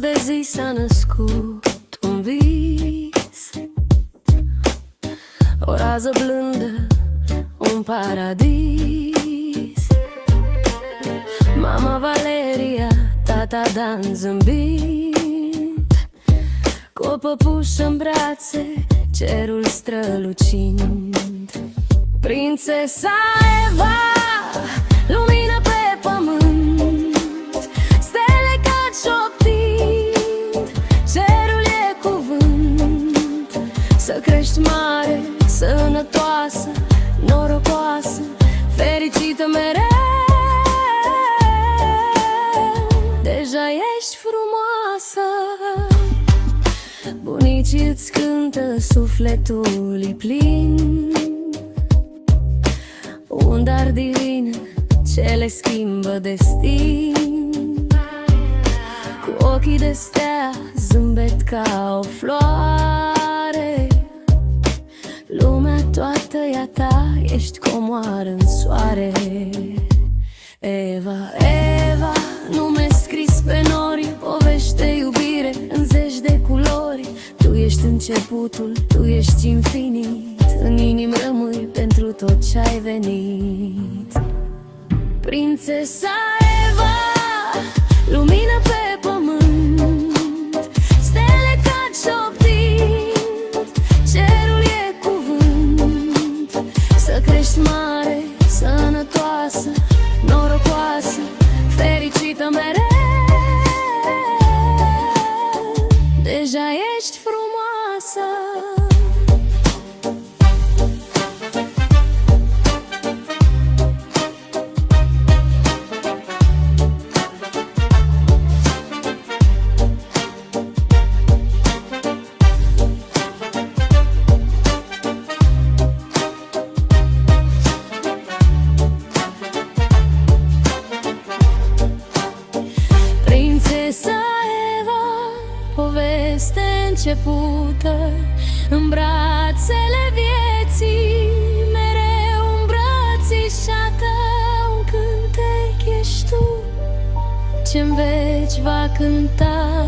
de zi s-a născut un vis, o rază blândă, un paradis. Mama Valeria, tata Dan zâmbind, cu o păpușă în brațe, cerul strălucind. Prințesa Eva, lumină pe pământ, stele cad șoptind, cerul e cuvânt. Să crești mare, sănătoasă, norocoasă, fericită mereu. Deja ești frumoasă. Bunicii îți cântă, sufletul-i plin, un dar divin ce le schimbă destin. Cu ochii de stea, zâmbet ca o floare, lumea toată e a ta, ești comoară în soare. Eva, Eva, nume scris pe nori, povești de iubire în zeci de culori. Tu ești începutul, tu ești infinit, în inim rămâi pentru tot ce-ai venit. Prințesa Eva, lumină pe pământ, stele cad șoptind, cerul e cuvânt. Să crești mare, sănătoasă, norocoasă, fericită mereu. Deja ești frumoasă. Prințesa Eva, poveste începută, în brațele vieții, mereu îmbrățișată. Un cântec ești tu, ce-n veci va cânta